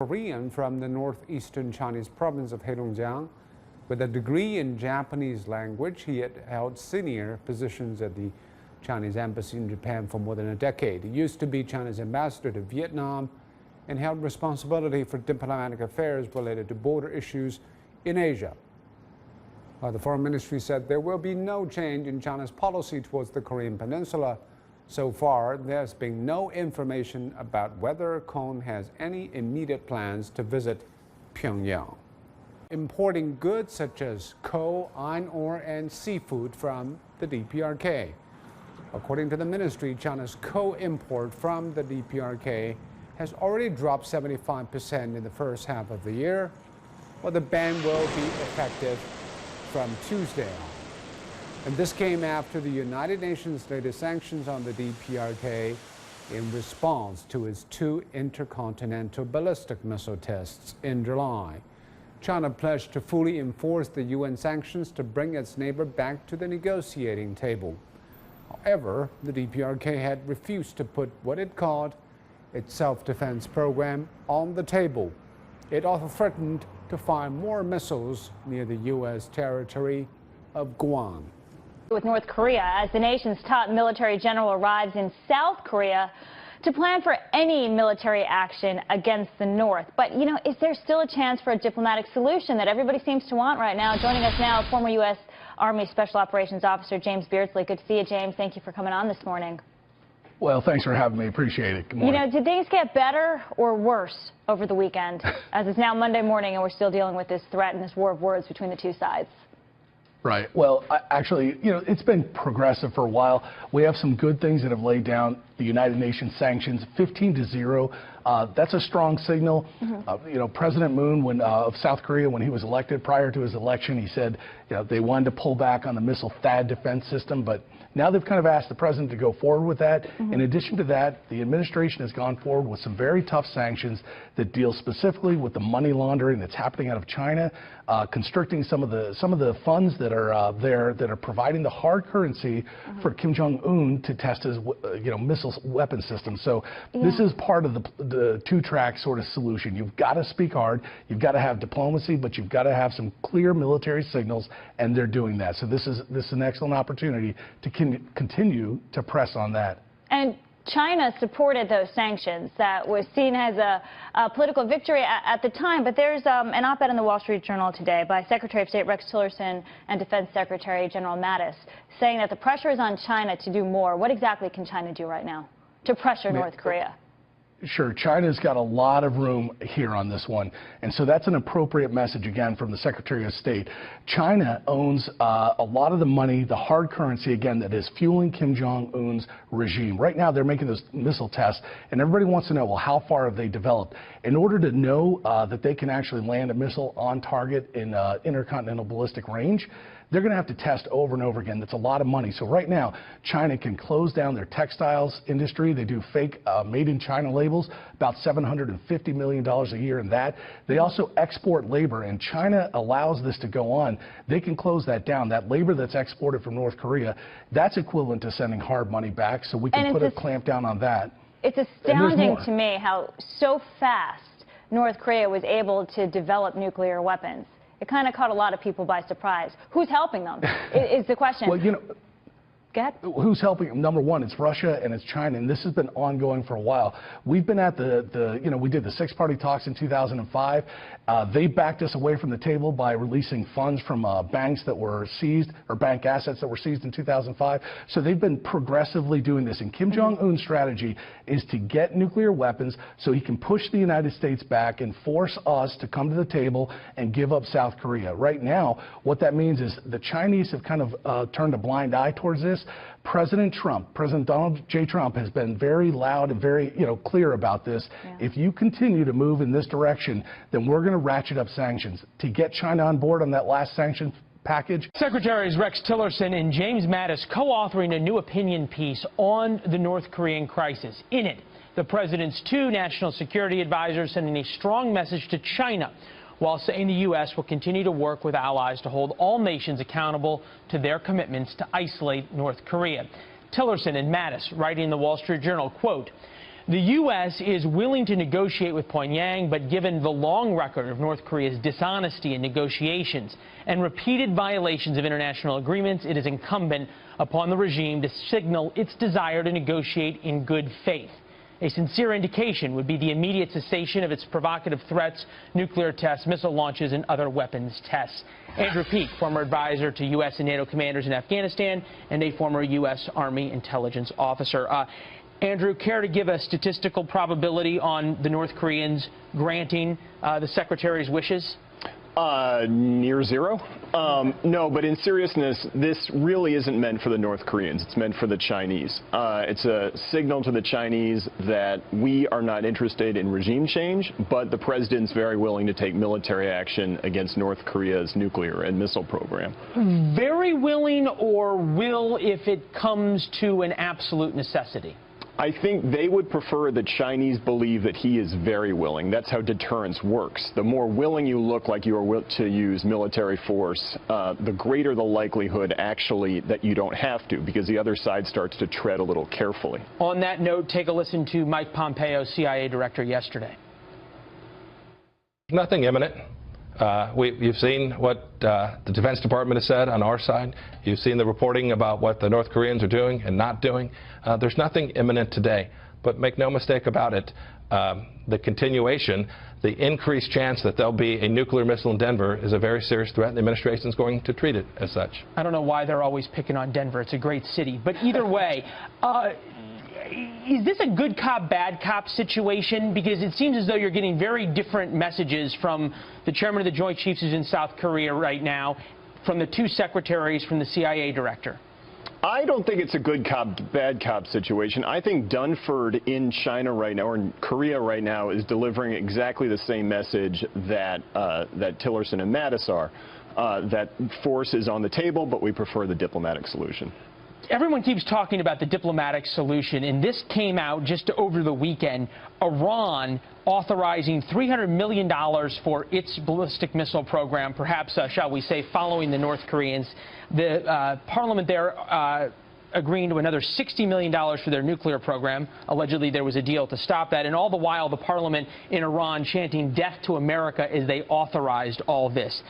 Korean from the northeastern Chinese province of Heilongjiang. With a degree in Japanese language, he had held senior positions at the Chinese embassy in Japan for more than a decade. He used to be China's ambassador to Vietnam and held responsibility for diplomatic affairs related to border issues in Asia. The Foreign Ministry said there will be no change in China's policy towards the Korean Peninsula. So far, there's been no information about whether Kohn has any immediate plans to visit Pyongyang. Importing goods such as coal, iron ore, and seafood from the DPRK. According to the ministry, China's coal import from the DPRK has already dropped 75% in the first half of the year, while the ban will be effective from Tuesday on. And this came after the United Nations latest sanctions on the DPRK in response to its 2 intercontinental ballistic missile tests in July. China pledged to fully enforce the UN sanctions to bring its neighbor back to the negotiating table. However, the DPRK had refused to put what it called its self-defense program on the table. It also threatened to fire more missiles near the U.S. territory of Guam. With North Korea, as the nation's top military general arrives in South Korea to plan for any military action against the North. But, is there still a chance for a diplomatic solution that everybody seems to want right now? Joining us now, former U.S. Army Special Operations Officer James Beardsley. Good to see you, James. Thank you for coming on this morning. Well, thanks for having me. Appreciate it. Good morning. Did things get better or worse over the weekend, as it's now Monday morning and we're still dealing with this threat and this war of words between the two sides? Right. Well, actually, it's been progressive for a while. We have some good things that have laid down. The United Nations sanctions, 15-0. That's a strong signal. President Moon, of South Korea, when he was elected, prior to his election, he said they wanted to pull back on the missile THAAD defense system, but now they've kind of asked the president to go forward with that. In addition to that, the administration has gone forward with some very tough sanctions that deal specifically with the money laundering that's happening out of China, constricting some of the funds that are there that are providing the hard currency for Kim Jong-un to test his missile weapon system. So this is part of the two-track sort of solution. You've got to speak hard, you've got to have diplomacy, but you've got to have some clear military signals, and they're doing that. So this is an excellent opportunity to continue to press on that. And China supported those sanctions. That was seen as a political victory at the time. But there's an op-ed in the Wall Street Journal today by Secretary of State Rex Tillerson and Defense Secretary General Mattis saying that the pressure is on China to do more. What exactly can China do right now to pressure North Korea? Sure. China's got a lot of room here on this one. And so that's an appropriate message, again, from the Secretary of State. China owns a lot of the money, the hard currency, again, that is fueling Kim Jong-un's regime. Right now, they're making those missile tests, and everybody wants to know, well, how far have they developed? In order to know that they can actually land a missile on target in intercontinental ballistic range, they're going to have to test over and over again. That's a lot of money. So right now, China can close down their textiles industry. They do fake made in China labels, about $750 million a year in that. They also export labor, and China allows this to go on. They can close that down. That labor that's exported from North Korea, that's equivalent to sending hard money back, so we can put a clamp down on that. It's astounding to me how so fast North Korea was able to develop nuclear weapons. It kind of caught a lot of people by surprise. Who's helping them is the question. Well, Go ahead. Who's helping them? Number one, it's Russia and it's China, and this has been ongoing for a while. We've been at we did the six-party talks in 2005. They backed us away from the table by releasing funds from banks that were seized, or bank assets that were seized in 2005. So they've been progressively doing this. And Kim Jong-un's strategy is to get nuclear weapons so he can push the United States back and force us to come to the table and give up South Korea. Right now, what that means is the Chinese have kind of turned a blind eye towards this. President Donald J. Trump has been very loud and very clear about this. If you continue to move in this direction, then we're going to ratchet up sanctions. To get China on board on that last sanction package. Secretaries Rex Tillerson and James Mattis co-authoring a new opinion piece on the North Korean crisis. In it, the president's 2 national security advisors sending a strong message to China, while saying the U.S. will continue to work with allies to hold all nations accountable to their commitments to isolate North Korea. Tillerson and Mattis, writing in the Wall Street Journal, quote, The U.S. is willing to negotiate with Pyongyang, but given the long record of North Korea's dishonesty in negotiations and repeated violations of international agreements, it is incumbent upon the regime to signal its desire to negotiate in good faith. A sincere indication would be the immediate cessation of its provocative threats, nuclear tests, missile launches, and other weapons tests. Andrew Peek, former advisor to U.S. and NATO commanders in Afghanistan and a former U.S. Army intelligence officer. Andrew, care to give a statistical probability on the North Koreans granting the Secretary's wishes? Near zero. No, but in seriousness, this really isn't meant for the North Koreans. It's meant for the Chinese. It's a signal to the Chinese that we are not interested in regime change, but the president's very willing to take military action against North Korea's nuclear and missile program. Very willing, or will if it comes to an absolute necessity? I think they would prefer the Chinese believe that he is very willing. That's how deterrence works. The more willing you look like you are to use military force, the greater the likelihood actually that you don't have to, because the other side starts to tread a little carefully. On that note, take a listen to Mike Pompeo, CIA director, yesterday. Nothing imminent. You've seen what the Defense Department has said on our side. You've seen the reporting about what the North Koreans are doing and not doing. There's nothing imminent today. But make no mistake about it, the continuation, the increased chance that there'll be a nuclear missile in Denver is a very serious threat, and the administration is going to treat it as such. I don't know why they're always picking on Denver. It's a great city. But either way, is this a good cop, bad cop situation? Because it seems as though you're getting very different messages from the chairman of the Joint Chiefs who's in South Korea right now, from the two secretaries, from the CIA director. I don't think it's a good cop, bad cop situation. I think Dunford in China right now, or in Korea right now, is delivering exactly the same message that that Tillerson and Mattis are. That force is on the table, but we prefer the diplomatic solution. Everyone keeps talking about the diplomatic solution, and this came out just over the weekend. Iran authorizing $300 million for its ballistic missile program, perhaps, shall we say, following the North Koreans. The parliament there agreeing to another $60 million for their nuclear program. Allegedly, there was a deal to stop that. And all the while, the parliament in Iran chanting death to America as they authorized all this.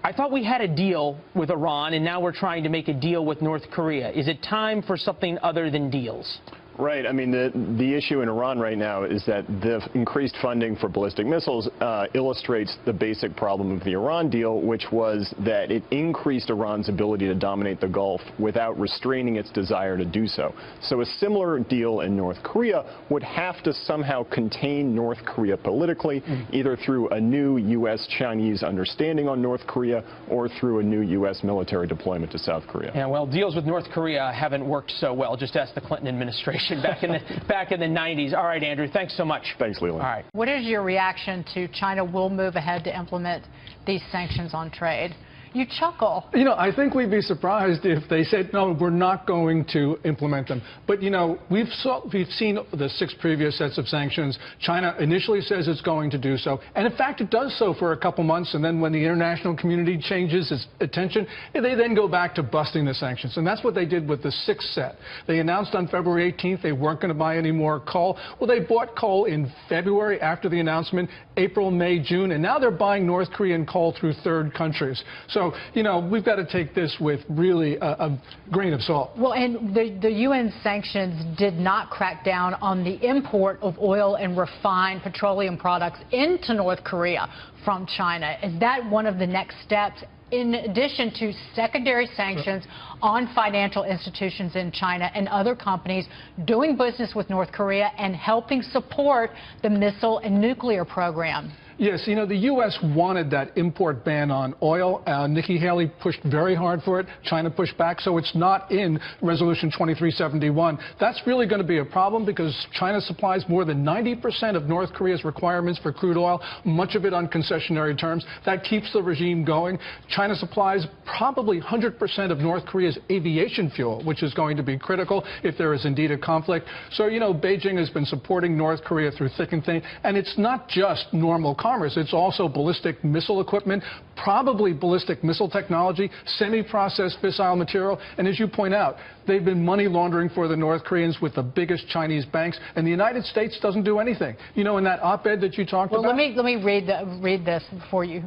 I thought we had a deal with Iran, and now we're trying to make a deal with North Korea. Is it time for something other than deals? Right. I mean, the issue in Iran right now is that the increased funding for ballistic missiles illustrates the basic problem of the Iran deal, which was that it increased Iran's ability to dominate the Gulf without restraining its desire to do so. So a similar deal in North Korea would have to somehow contain North Korea politically, either through a new U.S.-Chinese understanding on North Korea or through a new U.S. military deployment to South Korea. Yeah, well, deals with North Korea haven't worked so well. Just ask the Clinton administration. Back in the 90s. All right, Andrew, thanks so much. Thanks, Leland. All right. What is your reaction to China will move ahead to implement these sanctions on trade? You chuckle. You know, I think we'd be surprised if they said, no, we're not going to implement them. But, you know, we've seen the 6 previous sets of sanctions. China initially says it's going to do so. And, in fact, it does so for a couple months. And then when the international community changes its attention, they then go back to busting the sanctions. And that's what they did with the 6th set. They announced on February 18th they weren't going to buy any more coal. Well, they bought coal in February after the announcement, April, May, June. And now they're buying North Korean coal through third countries. So, you know, we've got to take this with really a grain of salt. Well, and the UN sanctions did not crack down on the import of oil and refined petroleum products into North Korea from China. Is that one of the next steps, in addition to secondary sanctions on financial institutions in China and other companies doing business with North Korea and helping support the missile and nuclear program? Yes, you know, the U.S. wanted that import ban on oil. Nikki Haley pushed very hard for it. China pushed back, so it's not in Resolution 2371. That's really going to be a problem because China supplies more than 90% of North Korea's requirements for crude oil, much of it on concessionary terms. That keeps the regime going. China supplies probably 100% of North Korea's aviation fuel, which is going to be critical if there is indeed a conflict. So, you know, Beijing has been supporting North Korea through thick and thin, and it's not just normal conflict. commerce. It's also ballistic missile equipment, probably ballistic missile technology, semi-processed fissile material. And as you point out, they've been money laundering for the North Koreans with the biggest Chinese banks, and the United States doesn't do anything. You know, in that op-ed that you talked about. Let me read this before you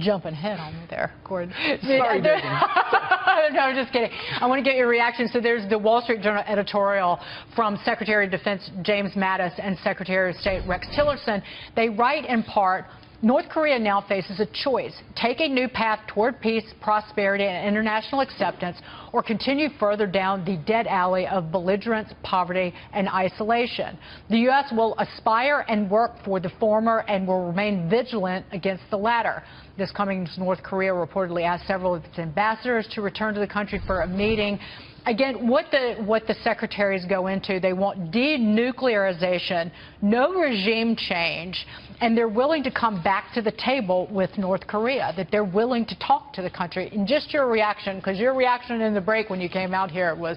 jump ahead on me there, Gordon. Sorry, No, I'm just kidding. I want to get your reaction. So there's the Wall Street Journal editorial from Secretary of Defense James Mattis and Secretary of State Rex Tillerson. They write in part, North Korea now faces a choice: take a new path toward peace, prosperity, and international acceptance, or continue further down the dead alley of belligerence, poverty, and isolation. The U.S. will aspire and work for the former and will remain vigilant against the latter. This coming North Korea reportedly asked several of its ambassadors to return to the country for a meeting. Again, what the secretaries go into, they want denuclearization, no regime change, and they're willing to come back to the table with North Korea, that they're willing to talk to the country. And just your reaction, because your reaction in the break when you came out here was,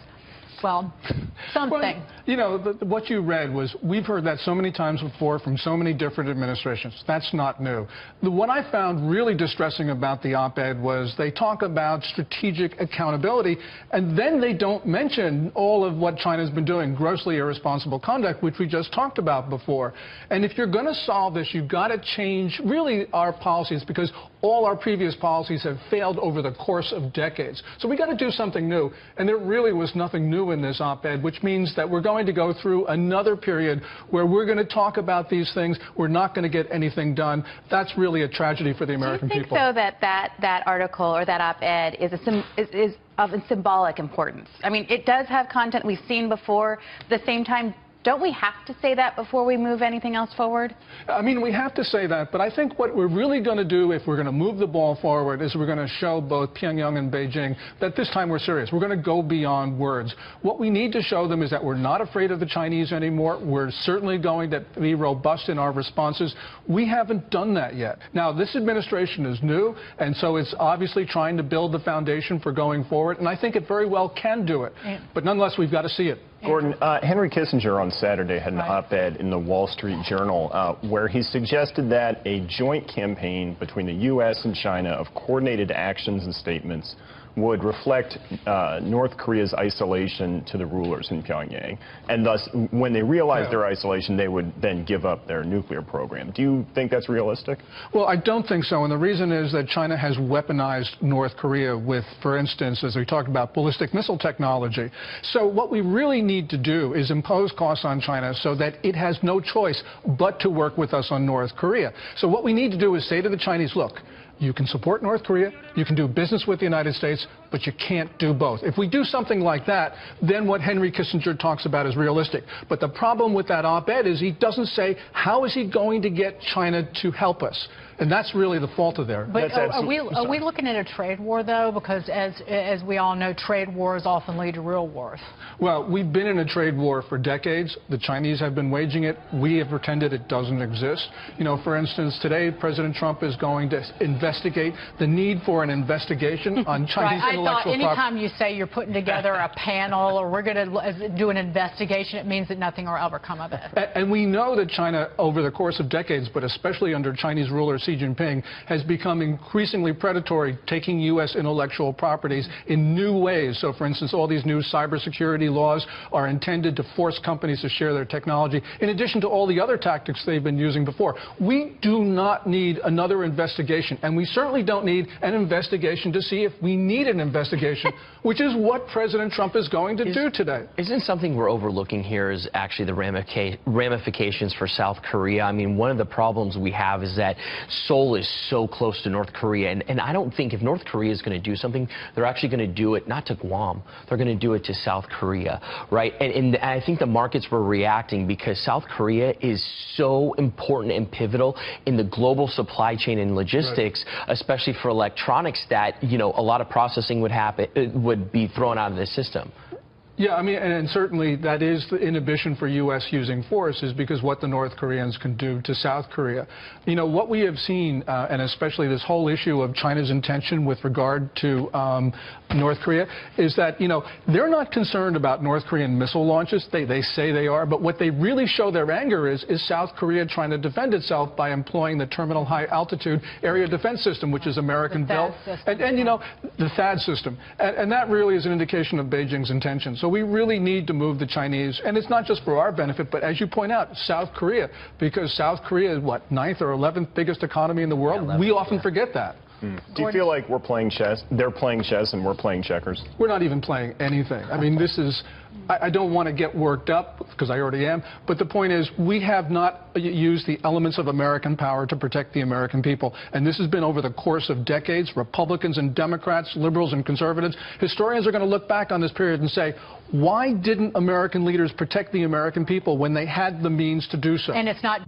well, something. Well, you know, what you read was, we've heard that so many times before from so many different administrations. That's not new. What I found really distressing about the op-ed was they talk about strategic accountability, and then they don't mention all of what China's been doing, grossly irresponsible conduct, which we just talked about before. And if you're going to solve this, you've got to change really our policies, because all our previous policies have failed over the course of decades. So we got to do something new, and there really was nothing new in this op-ed, which means that we're going to go through another period where we're going to talk about these things. We're not going to get anything done. That's really a tragedy for the American people. Do you think, though, that article or that op-ed is of symbolic importance? I mean, it does have content we've seen before. At the same time, don't we have to say that before we move anything else forward? I mean, we have to say that, but I think what we're really going to do if we're going to move the ball forward is we're going to show both Pyongyang and Beijing that this time we're serious. We're going to go beyond words. What we need to show them is that we're not afraid of the Chinese anymore. We're certainly going to be robust in our responses. We haven't done that yet. Now, this administration is new, and so it's obviously trying to build the foundation for going forward, and I think it very well can do it. But nonetheless, we've got to see it. Gordon, Henry Kissinger on Saturday had an op-ed in the Wall Street Journal where he suggested that a joint campaign between the U.S. and China of coordinated actions and statements would reflect North Korea's isolation to the rulers in Pyongyang. And thus, when they realize their isolation, they would then give up their nuclear program. Do you think that's realistic? Well, I don't think so. And the reason is that China has weaponized North Korea with, for instance, as we talked about, ballistic missile technology. So what we really need to do is impose costs on China so that it has no choice but to work with us on North Korea. So what we need to do is say to the Chinese, look, you can support North Korea, you can do business with the United States, but you can't do both. If we do something like that, then what Henry Kissinger talks about is realistic. But the problem with that op-ed is he doesn't say how is he going to get China to help us. And that's really the fault of there. But are we looking at a trade war, though? Because as we all know, trade wars often lead to real wars. Well, we've been in a trade war for decades. The Chinese have been waging it. We have pretended it doesn't exist. You know, for instance, today President Trump is going to investigate the need for an investigation on Chinese intellectual property. Anytime you say you're putting together a panel or we're going to do an investigation, it means that nothing will ever come of it. And we know that China, over the course of decades, but especially under Chinese ruler Xi Jinping, has become increasingly predatory, taking U.S. intellectual properties in new ways. So, for instance, all these new cybersecurity laws are intended to force companies to share their technology, in addition to all the other tactics they've been using before. We do not need another investigation, and we certainly don't need an investigation to see if we need an investigation, which is what President Trump is going to do today. Isn't something we're overlooking here is actually the ramifications for South Korea? I mean, one of the problems we have is that Seoul is so close to North Korea, and I don't think if North Korea is going to do something, they're actually going to do it not to Guam, they're going to do it to South Korea, right? And I think the markets were reacting because South Korea is so important and pivotal in the global supply chain and logistics, especially for electronics, that, you know, a lot of processing would be thrown out of the system. Yeah, I mean, and certainly that is the inhibition for U.S. using force, is because what the North Koreans can do to South Korea. You know, what we have seen, and especially this whole issue of China's intention with regard to North Korea, is that, you know, they're not concerned about North Korean missile launches. They say they are, but what they really show their anger is South Korea trying to defend itself by employing the Terminal High Altitude Area Defense System, which is American built. And you know, the THAAD system. And that really is an indication of Beijing's intentions. So we really need to move the Chinese, and it's not just for our benefit, but as you point out, South Korea, because South Korea is, what, 9th or 11th biggest economy in the world? Yeah, 11th, we often forget that. Do you feel like we're playing chess, they're playing chess, and we're playing checkers? We're not even playing anything. I mean, this is, I don't want to get worked up, because I already am, but the point is, we have not used the elements of American power to protect the American people. And this has been over the course of decades. Republicans and Democrats, liberals and conservatives. Historians are going to look back on this period and say, why didn't American leaders protect the American people when they had the means to do so? And it's not